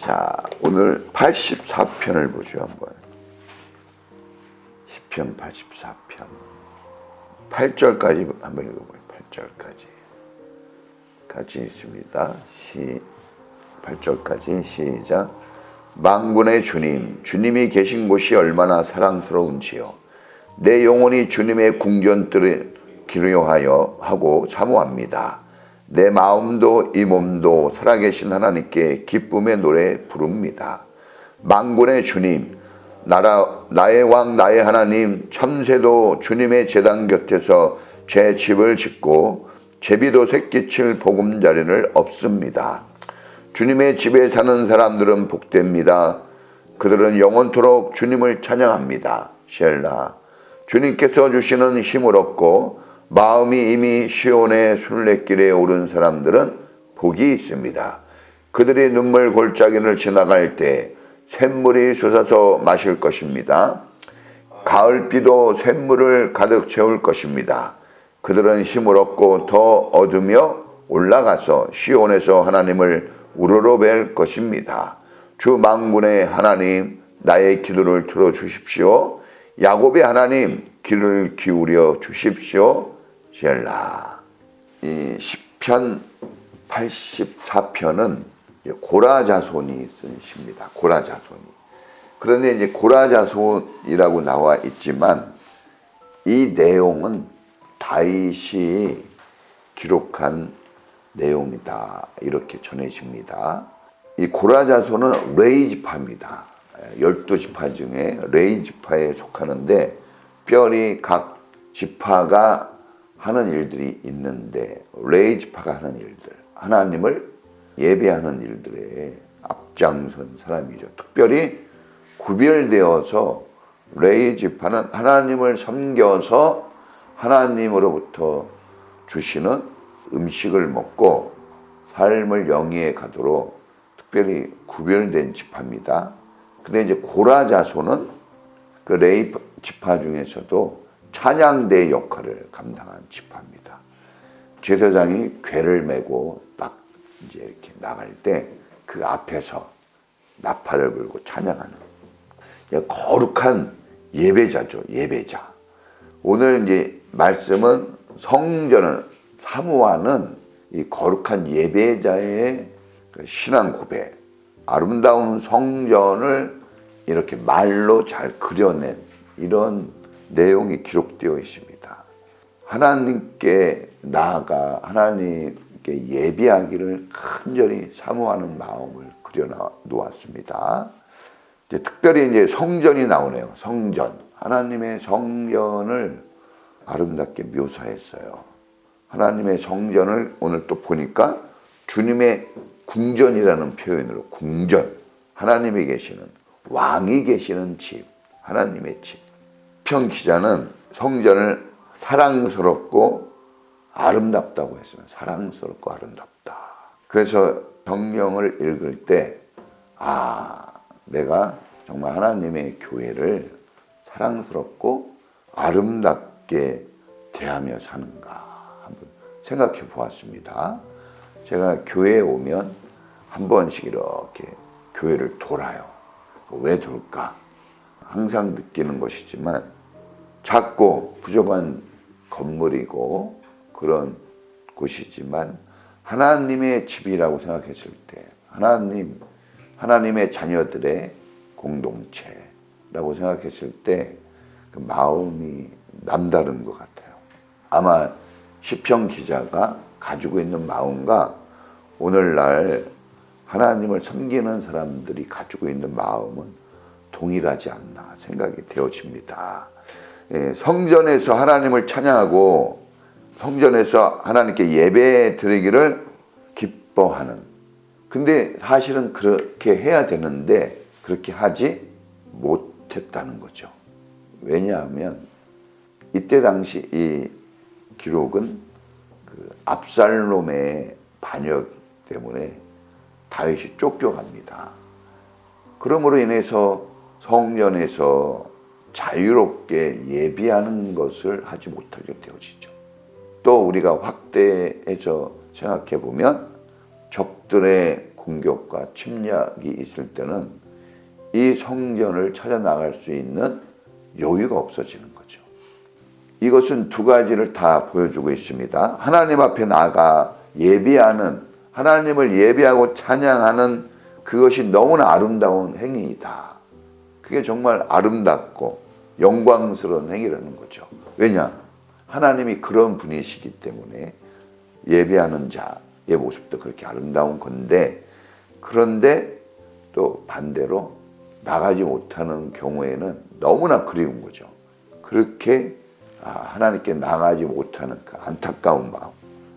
자, 오늘 84편을 보죠, 한번. 시편 84편. 8절까지 한번 읽어봐요. 8절까지. 같이 있습니다. 8절까지 시작. 만군의 주님, 주님이 계신 곳이 얼마나 사랑스러운지요. 내 영혼이 주님의 궁전들을 기려하여 하고 사모합니다. 내 마음도 이 몸도 살아계신 하나님께 기쁨의 노래 부릅니다. 만군의 주님, 나의 왕 나의 하나님, 참새도 주님의 제단 곁에서 제 집을 짓고 제비도 새끼칠 보금자리를 없습니다. 주님의 집에 사는 사람들은 복됩니다. 그들은 영원토록 주님을 찬양합니다. 셀라. 주님께서 주시는 힘을 얻고 마음이 이미 시온의 순례길에 오른 사람들은 복이 있습니다. 그들이 눈물 골짜기를 지나갈 때 샘물이 솟아서 마실 것입니다. 가을비도 샘물을 가득 채울 것입니다. 그들은 힘을 얻고 더 얻으며 올라가서 시온에서 하나님을 우러러뵐 것입니다. 주 만군의 하나님, 나의 기도를 들어주십시오. 야곱의 하나님, 귀를 기울여 주십시오. 셀라. 이 시편 84편은 고라자손이 쓴 시입니다. 고라자손이. 그런데 이제 고라자손이라고 나와 있지만 이 내용은 다윗이 기록한 내용이다. 이렇게 전해집니다. 이 고라자손은 레위지파입니다. 12지파 중에 레위지파에 속하는데 특별히 각 지파가 하는 일들이 있는데 레위지파가 하는 일들, 하나님을 예배하는 일들에 앞장선 사람이죠. 특별히 구별되어서 레위지파는 하나님을 섬겨서 하나님으로부터 주시는 음식을 먹고 삶을 영위해 가도록 특별히 구별된 지파입니다. 근데 이제 고라자손은 그 레위 지파 중에서도 찬양대 역할을 감당한 지파입니다. 제사장이 궤를 메고 딱 이제 이렇게 나갈 때 그 앞에서 나팔을 불고 찬양하는 거룩한 예배자죠. 예배자. 오늘 이제 말씀은 성전을 사모하는 이 거룩한 예배자의 신앙 고백, 아름다운 성전을 이렇게 말로 잘 그려낸 이런 내용이 기록되어 있습니다. 하나님께 나아가 하나님께 예배하기를 간절히 사모하는 마음을 그려놓았습니다. 이제 특별히 이제 성전이 나오네요. 성전. 하나님의 성전을 아름답게 묘사했어요. 하나님의 성전을 오늘 또 보니까 주님의 궁전이라는 표현으로 궁전. 하나님이 계시는, 왕이 계시는 집. 하나님의 집. 시편 기자는 성전을 사랑스럽고 아름답다고 했습니다. 사랑스럽고 아름답다. 그래서 성경을 읽을 때 내가 정말 하나님의 교회를 사랑스럽고 아름답게 대하며 사는가 한번 생각해 보았습니다. 제가 교회에 오면 한 번씩 이렇게 교회를 돌아요. 왜 돌까? 항상 느끼는 것이지만 작고 부족한 건물이고 그런 곳이지만 하나님의 집이라고 생각했을 때 하나님의 자녀들의 공동체라고 생각했을 때 그 마음이 남다른 것 같아요. 아마 시편 기자가 가지고 있는 마음과 오늘날 하나님을 섬기는 사람들이 가지고 있는 마음은 동일하지 않나 생각이 되어집니다. 성전에서 하나님을 찬양하고 성전에서 하나님께 예배 드리기를 기뻐하는. 근데 사실은 그렇게 해야 되는데 그렇게 하지 못했다는 거죠. 왜냐하면 이때 당시 이 기록은 그 압살롬의 반역 때문에 다윗이 쫓겨갑니다. 그러므로 인해서 성전에서 자유롭게 예배하는 것을 하지 못하게 되어지죠. 또 우리가 확대해서 생각해 보면 적들의 공격과 침략이 있을 때는 이 성전을 찾아 나갈 수 있는 여유가 없어지는 거죠. 이것은 두 가지를 다 보여주고 있습니다. 하나님 앞에 나가 예배하는, 하나님을 예배하고 찬양하는 그것이 너무나 아름다운 행위이다. 그게 정말 아름답고 영광스러운 행위라는 거죠. 왜냐? 하나님이 그런 분이시기 때문에 예배하는 자의 모습도 그렇게 아름다운 건데, 그런데 또 반대로 나가지 못하는 경우에는 너무나 그리운 거죠. 그렇게 하나님께 나가지 못하는 그 안타까운 마음.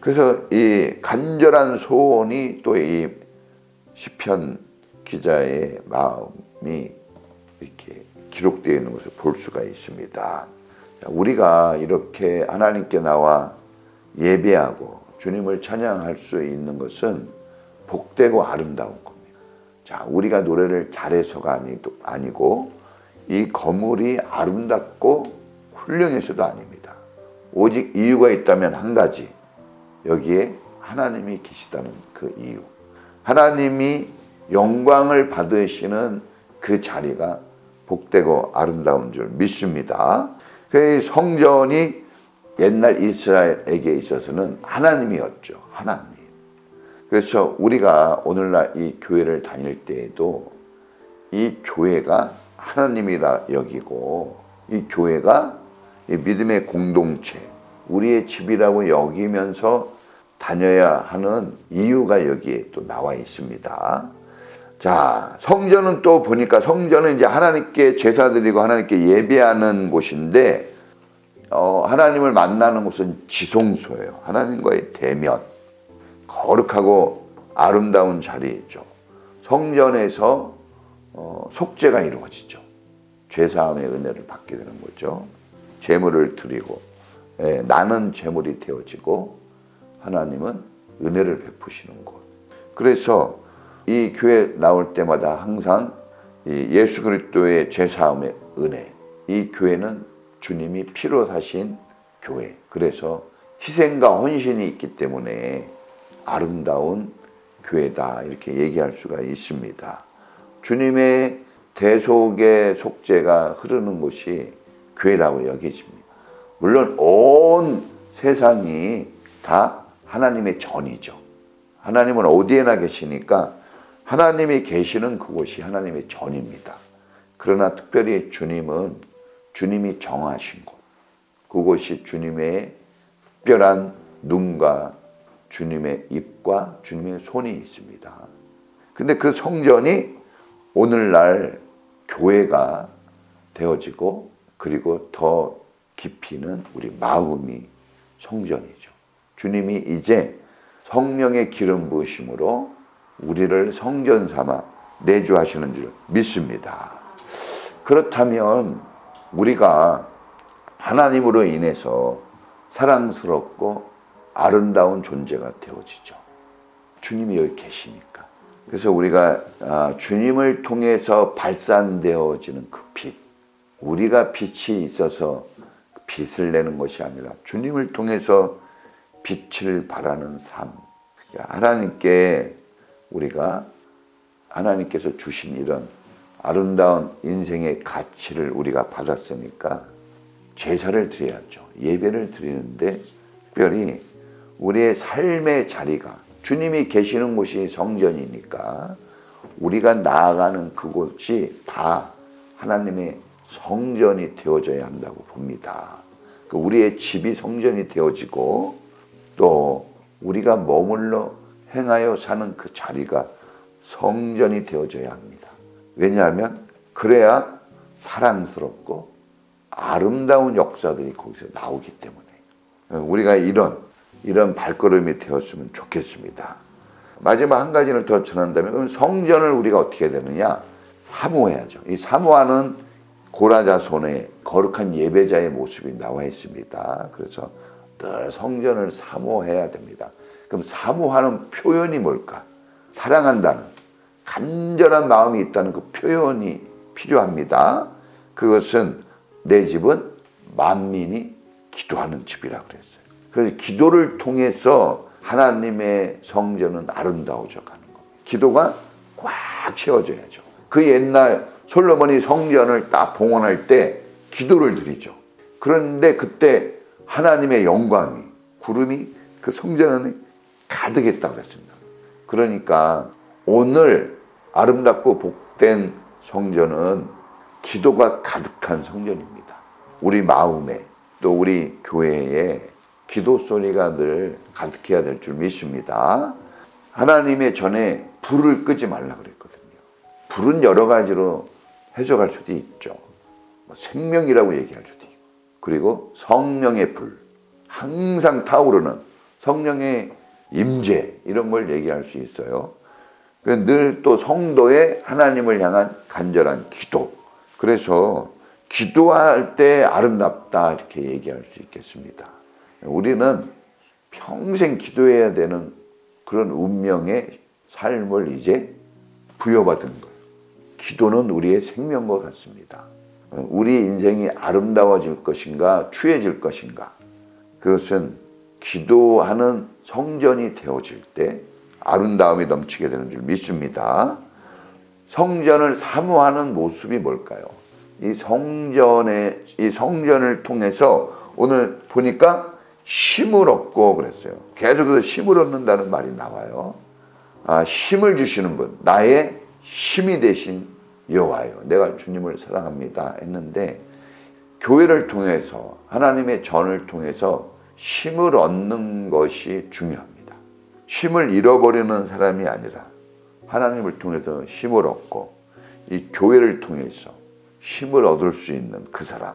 그래서 이 간절한 소원이 또 이 시편 기자의 마음이 이렇게 기록되어 있는 것을 볼 수가 있습니다. 우리가 이렇게 하나님께 나와 예배하고 주님을 찬양할 수 있는 것은 복되고 아름다운 겁니다. 자, 우리가 노래를 잘해서가 아니고 이 건물이 아름답고 훌륭해서도 아닙니다. 오직 이유가 있다면 한 가지, 여기에 하나님이 계시다는 그 이유. 하나님이 영광을 받으시는 그 자리가 복되고 아름다운 줄 믿습니다. 그 성전이 옛날 이스라엘에게 있어서는 하나님이었죠. 하나님. 그래서 우리가 오늘날 이 교회를 다닐 때에도 이 교회가 하나님이라 여기고, 이 교회가 이 믿음의 공동체, 우리의 집이라고 여기면서 다녀야 하는 이유가 여기에 또 나와 있습니다. 자, 성전은 또 보니까 성전은 이제 하나님께 제사 드리고 하나님께 예배하는 곳인데, 하나님을 만나는 곳은 지성소예요. 하나님과의 대면, 거룩하고 아름다운 자리죠. 성전에서 속죄가 이루어지죠. 죄사함의 은혜를 받게 되는 거죠. 제물을 드리고, 나는 제물이 되어지고 하나님은 은혜를 베푸시는 곳. 그래서 이 교회 나올 때마다 항상 이 예수 그리스도의 죄사함의 은혜, 이 교회는 주님이 피로 사신 교회, 그래서 희생과 헌신이 있기 때문에 아름다운 교회다, 이렇게 얘기할 수가 있습니다. 주님의 대속의 속죄가 흐르는 곳이 교회라고 여기집니다. 물론 온 세상이 다 하나님의 전이죠. 하나님은 어디에나 계시니까 하나님이 계시는 그곳이 하나님의 전입니다. 그러나 특별히 주님은 주님이 정하신 곳, 그곳이 주님의 특별한 눈과 주님의 입과 주님의 손이 있습니다. 근데 그 성전이 오늘날 교회가 되어지고, 그리고 더 깊이는 우리 마음이 성전이죠. 주님이 이제 성령의 기름 부으심으로 우리를 성전 삼아 내주하시는 줄 믿습니다. 그렇다면 우리가 하나님으로 인해서 사랑스럽고 아름다운 존재가 되어지죠. 주님이 여기 계시니까. 그래서 우리가 주님을 통해서 발산되어지는 그 빛, 우리가 빛이 있어서 빛을 내는 것이 아니라 주님을 통해서 빛을 발하는 삶. 하나님께 우리가 하나님께서 주신 이런 아름다운 인생의 가치를 우리가 받았으니까 제사를 드려야죠. 예배를 드리는데 특별히 우리의 삶의 자리가 주님이 계시는 곳이 성전이니까 우리가 나아가는 그곳이 다 하나님의 성전이 되어져야 한다고 봅니다. 우리의 집이 성전이 되어지고 또 우리가 머물러 행하여 사는 그 자리가 성전이 되어져야 합니다. 왜냐하면 그래야 사랑스럽고 아름다운 역사들이 거기서 나오기 때문에 우리가 이런 발걸음이 되었으면 좋겠습니다. 마지막 한 가지를 더 전한다면 성전을 우리가 어떻게 해야 되느냐? 사모해야죠. 이 사모하는 고라자손의 거룩한 예배자의 모습이 나와 있습니다. 그래서 늘 성전을 사모해야 됩니다. 그럼 사모하는 표현이 뭘까? 사랑한다는 간절한 마음이 있다는 그 표현이 필요합니다. 그것은 내 집은 만민이 기도하는 집이라고 그랬어요. 그래서 기도를 통해서 하나님의 성전은 아름다워져 가는 겁니다. 기도가 꽉 채워져야죠. 그 옛날 솔로몬이 성전을 딱 봉헌할 때 기도를 드리죠. 그런데 그때 하나님의 영광이, 구름이 그 성전 안에 가득했다고 그랬습니다. 그러니까 오늘 아름답고 복된 성전은 기도가 가득한 성전입니다. 우리 마음에 또 우리 교회에 기도 소리가 늘 가득해야 될 줄 믿습니다. 하나님의 전에 불을 끄지 말라 그랬거든요. 불은 여러 가지로 해석할 수도 있죠. 생명이라고 얘기할 수도 있고, 그리고 성령의 불, 항상 타오르는 성령의 임재, 이런 걸 얘기할 수 있어요. 늘 또 성도의 하나님을 향한 간절한 기도. 그래서 기도할 때 아름답다 이렇게 얘기할 수 있겠습니다. 우리는 평생 기도해야 되는 그런 운명의 삶을 이제 부여받은 거예요. 기도는 우리의 생명과 같습니다. 우리 인생이 아름다워질 것인가 추해질 것인가, 그것은 기도하는 성전이 되어질 때 아름다움이 넘치게 되는 줄 믿습니다. 성전을 사모하는 모습이 뭘까요? 이 성전을 통해서 오늘 보니까 힘을 얻고 그랬어요. 계속해서 힘을 얻는다는 말이 나와요. 힘을 주시는 분, 나의 힘이 되신 여호와요. 내가 주님을 사랑합니다 했는데, 교회를 통해서 하나님의 전을 통해서 힘을 얻는 것이 중요합니다. 힘을 잃어버리는 사람이 아니라 하나님을 통해서 힘을 얻고 이 교회를 통해서 힘을 얻을 수 있는 그 사람,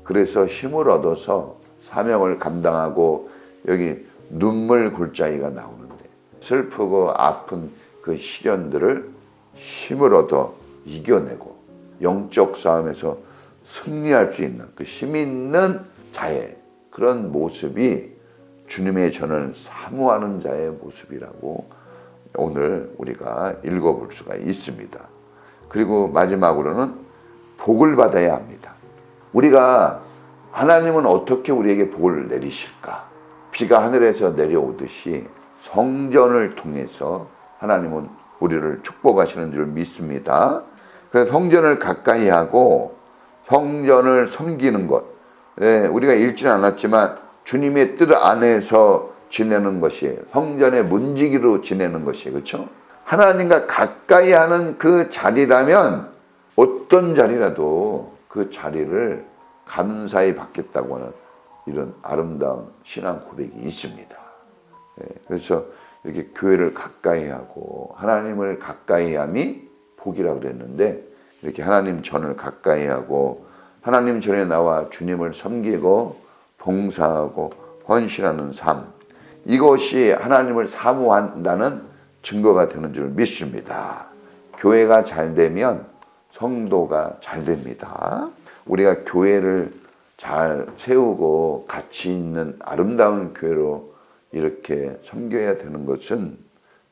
그래서 힘을 얻어서 사명을 감당하고, 여기 눈물 골짜기가 나오는데 슬프고 아픈 그 시련들을 힘을 얻어 이겨내고 영적 싸움에서 승리할 수 있는 그 힘 있는 자의 그런 모습이 주님의 전을 사모하는 자의 모습이라고 오늘 우리가 읽어볼 수가 있습니다. 그리고 마지막으로는 복을 받아야 합니다. 우리가 하나님은 어떻게 우리에게 복을 내리실까? 비가 하늘에서 내려오듯이 성전을 통해서 하나님은 우리를 축복하시는 줄 믿습니다. 그래서 성전을 가까이 하고 성전을 섬기는 것, 우리가 읽지는 않았지만 주님의 뜻 안에서 지내는 것이에요. 성전의 문지기로 지내는 것이에요. 그렇죠? 하나님과 가까이 하는 그 자리라면 어떤 자리라도 그 자리를 감사히 받겠다고 하는 이런 아름다운 신앙 고백이 있습니다. 그래서 이렇게 교회를 가까이 하고 하나님을 가까이 함이 복이라고 그랬는데, 이렇게 하나님 전을 가까이 하고 하나님 전에 나와 주님을 섬기고 봉사하고 헌신하는 삶, 이것이 하나님을 사모한다는 증거가 되는 줄 믿습니다. 교회가 잘 되면 성도가 잘 됩니다. 우리가 교회를 잘 세우고 가치 있는 아름다운 교회로 이렇게 섬겨야 되는 것은,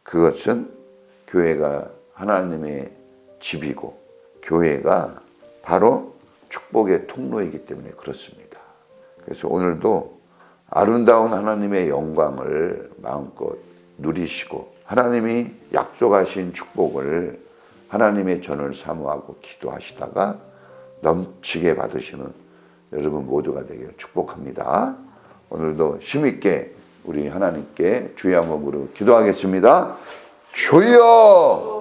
그것은 교회가 하나님의 집이고 교회가 바로 축복의 통로이기 때문에 그렇습니다. 그래서 오늘도 아름다운 하나님의 영광을 마음껏 누리시고 하나님이 약속하신 축복을 하나님의 전을 사모하고 기도하시다가 넘치게 받으시는 여러분 모두가 되기를 축복합니다. 오늘도 힘있게 우리 하나님께 주의 한번으로 기도하겠습니다. 주여!